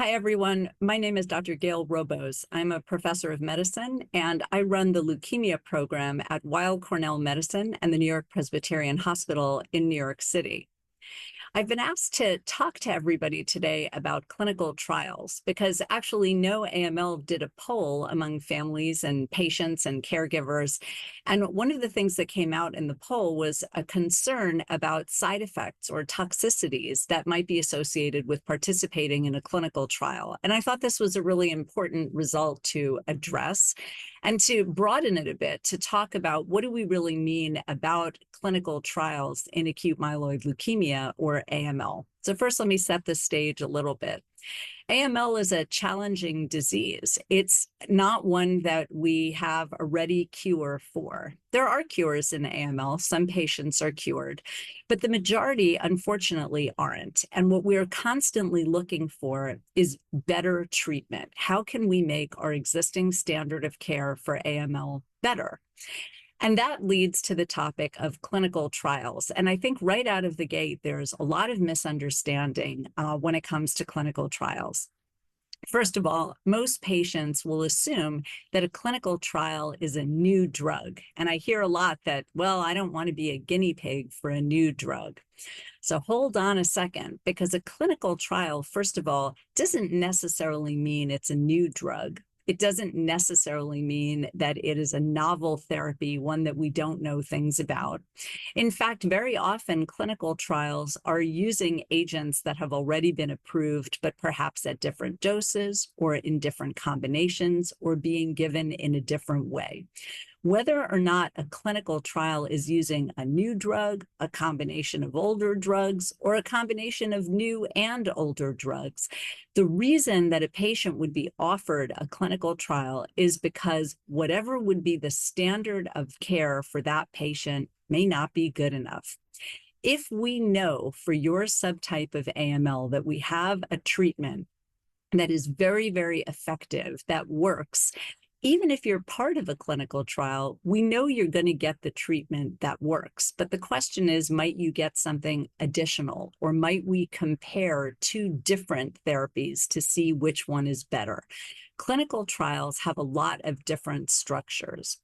Hi, everyone. My name is Dr. Gail Roboz. I'm a professor of medicine, and I run the leukemia program at Weill Cornell Medicine and the New York Presbyterian Hospital in New York City. I've been asked to talk to everybody today about clinical trials because actually No AML did a poll among families and patients and caregivers. And one of the things that came out in the poll was a concern about side effects or toxicities that might be associated with participating in a clinical trial. And I thought this was a really important result to address and to broaden it a bit to talk about what do we really mean about clinical trials in acute myeloid leukemia, or AML. So first, let me set the stage a little bit. AML is a challenging disease. It's not one that we have a ready cure for. There are cures in AML. Some patients are cured, but the majority, unfortunately, aren't. And what we're constantly looking for is better treatment. How can we make our existing standard of care for AML better? And that leads to the topic of clinical trials. And I think right out of the gate, there's a lot of misunderstanding when it comes to clinical trials. First of all, most patients will assume that a clinical trial is a new drug. And I hear a lot that, well, I don't want to be a guinea pig for a new drug. So hold on a second, because a clinical trial, first of all, doesn't necessarily mean it's a new drug. It doesn't necessarily mean that it is a novel therapy, one that we don't know things about. In fact, very often clinical trials are using agents that have already been approved, but perhaps at different doses or in different combinations or being given in a different way. Whether or not a clinical trial is using a new drug, a combination of older drugs, or a combination of new and older drugs, the reason that a patient would be offered a clinical trial is because whatever would be the standard of care for that patient may not be good enough. If we know for your subtype of AML that we have a treatment that is very, very effective, that works, even if you're part of a clinical trial, we know you're going to get the treatment that works. But the question is, might you get something additional, or might we compare two different therapies to see which one is better? Clinical trials have a lot of different structures.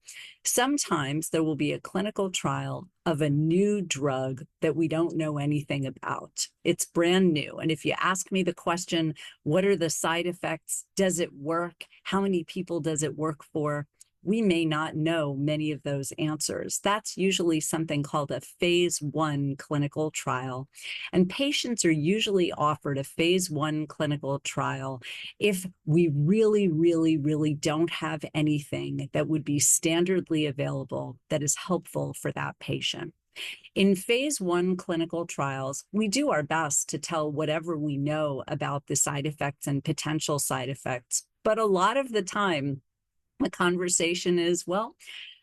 Sometimes there will be a clinical trial of a new drug that we don't know anything about. It's brand new. And if you ask me the question, what are the side effects? Does it work? How many people does it work for? We may not know many of those answers. That's usually something called a phase 1 clinical trial. And patients are usually offered a phase 1 clinical trial if we really, really, really don't have anything that would be standardly available that is helpful for that patient. In phase 1 clinical trials, we do our best to tell whatever we know about the side effects and potential side effects. But a lot of the time, the conversation is, well,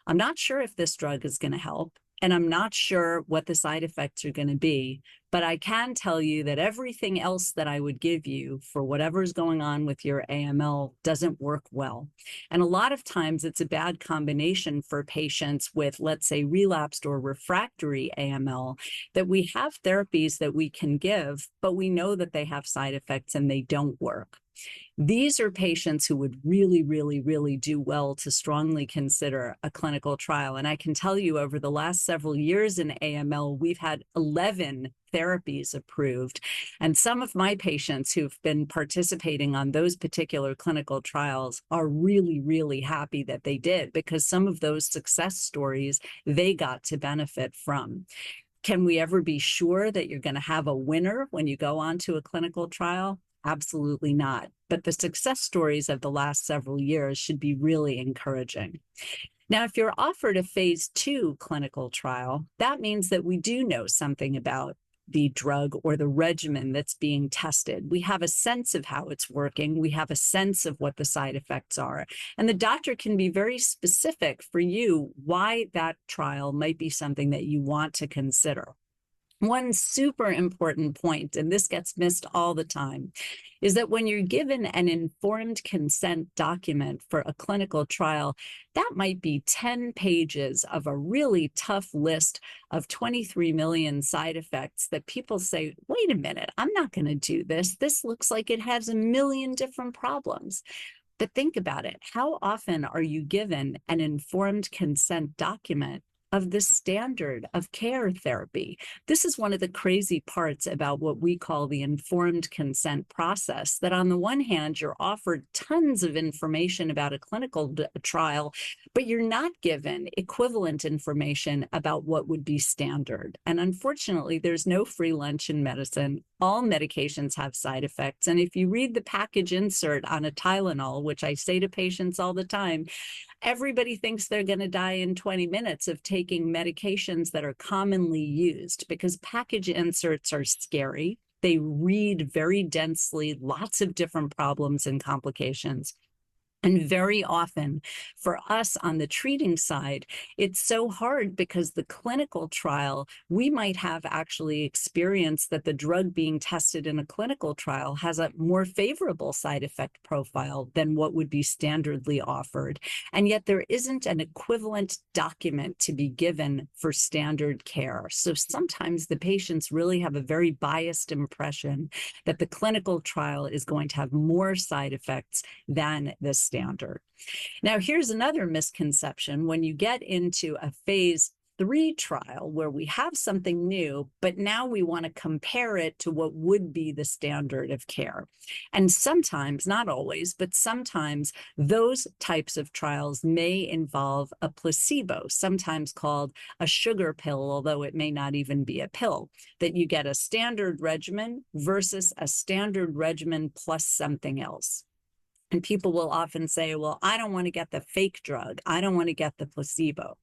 I'm not sure if this drug is going to help, and I'm not sure what the side effects are going to be, but I can tell you that everything else that I would give you for whatever's going on with your AML doesn't work well. And a lot of times it's a bad combination for patients with, let's say, relapsed or refractory AML, that we have therapies that we can give, but we know that they have side effects and they don't work. These are patients who would really, really, really do well to strongly consider a clinical trial. And I can tell you, over the last several years in AML, we've had 11 therapies approved. And some of my patients who've been participating on those particular clinical trials are really, really happy that they did, because some of those success stories they got to benefit from. Can we ever be sure that you're going to have a winner when you go on to a clinical trial? Absolutely not. But the success stories of the last several years should be really encouraging. Now, if you're offered a phase 2 clinical trial, that means that we do know something about the drug or the regimen that's being tested. We have a sense of how it's working. We have a sense of what the side effects are. And the doctor can be very specific for you why that trial might be something that you want to consider. One super important point, and this gets missed all the time, is that when you're given an informed consent document for a clinical trial, that might be 10 pages of a really tough list of 23 million side effects that people say, wait a minute, I'm not going to do this. This looks like it has a million different problems. But think about it. How often are you given an informed consent document of the standard of care therapy? This is one of the crazy parts about what we call the informed consent process, that on the one hand, you're offered tons of information about a clinical trial, but you're not given equivalent information about what would be standard. And unfortunately, there's no free lunch in medicine. All medications have side effects. And if you read the package insert on a Tylenol, which I say to patients all the time, everybody thinks they're going to die in 20 minutes of taking medications that are commonly used, because package inserts are scary. They read very densely, lots of different problems and complications. And very often for us on the treating side, it's so hard because the clinical trial, we might have actually experienced that the drug being tested in a clinical trial has a more favorable side effect profile than what would be standardly offered. And yet there isn't an equivalent document to be given for standard care. So sometimes the patients really have a very biased impression that the clinical trial is going to have more side effects than the standard. Now, here's another misconception. When you get into a phase 3 trial where we have something new, but now we want to compare it to what would be the standard of care. And sometimes, not always, but sometimes those types of trials may involve a placebo, sometimes called a sugar pill, although it may not even be a pill, that you get a standard regimen versus a standard regimen plus something else. And people will often say, well, I don't want to get the fake drug. I don't want to get the placebo.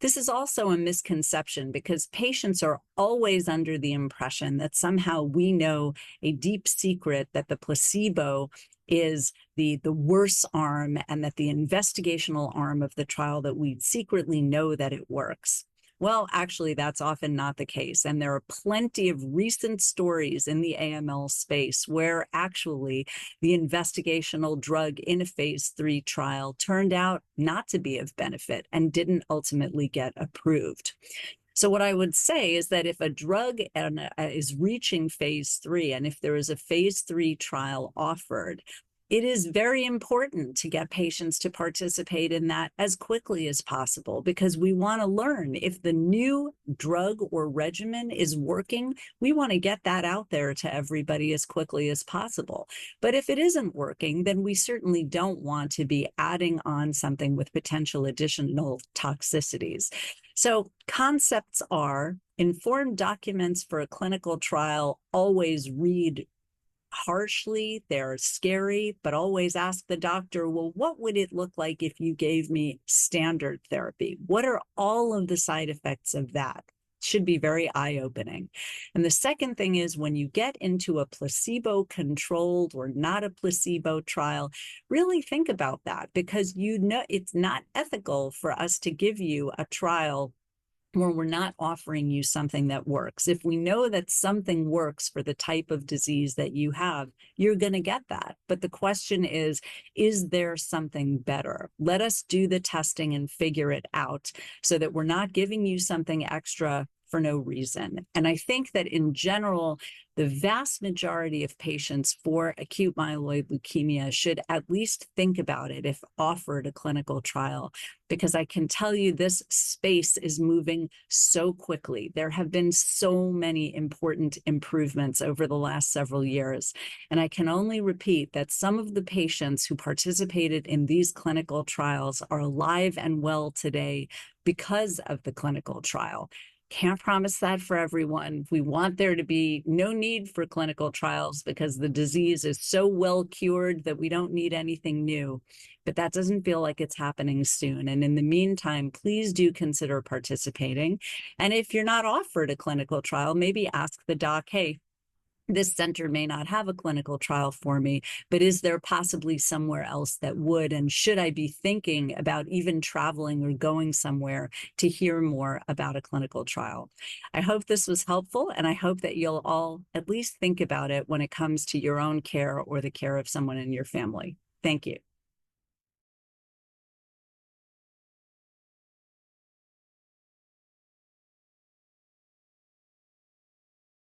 This is also a misconception because patients are always under the impression that somehow we know a deep secret that the placebo is the worse arm and that the investigational arm of the trial, that we secretly know that it works. Well, actually, that's often not the case. And there are plenty of recent stories in the AML space where actually the investigational drug in a phase 3 trial turned out not to be of benefit and didn't ultimately get approved. So what I would say is that if a drug is reaching phase 3, and if there is a phase 3 trial offered, it is very important to get patients to participate in that as quickly as possible, because we want to learn if the new drug or regimen is working. We want to get that out there to everybody as quickly as possible. But if it isn't working, then we certainly don't want to be adding on something with potential additional toxicities. So concepts are informed documents for a clinical trial always read harshly, they're scary, but always ask the doctor, well, what would it look like if you gave me standard therapy? What are all of the side effects of that? Should be very eye-opening. And the second thing is, when you get into a placebo-controlled or not a placebo trial, really think about that, because you know it's not ethical for us to give you a trial where we're not offering you something that works. If we know that something works for the type of disease that you have, you're going to get that. But the question is there something better? Let us do the testing and figure it out so that we're not giving you something extra for no reason. And I think that in general, the vast majority of patients for acute myeloid leukemia should at least think about it if offered a clinical trial, because I can tell you this space is moving so quickly. There have been so many important improvements over the last several years. And I can only repeat that some of the patients who participated in these clinical trials are alive and well today because of the clinical trial. Can't promise that for everyone. We want there to be no need for clinical trials because the disease is so well cured that we don't need anything new. But that doesn't feel like it's happening soon. And in the meantime, please do consider participating. And if you're not offered a clinical trial, maybe ask the doc, hey, this center may not have a clinical trial for me, but is there possibly somewhere else that would? And should I be thinking about even traveling or going somewhere to hear more about a clinical trial? I hope this was helpful, and I hope that you'll all at least think about it when it comes to your own care or the care of someone in your family. Thank you.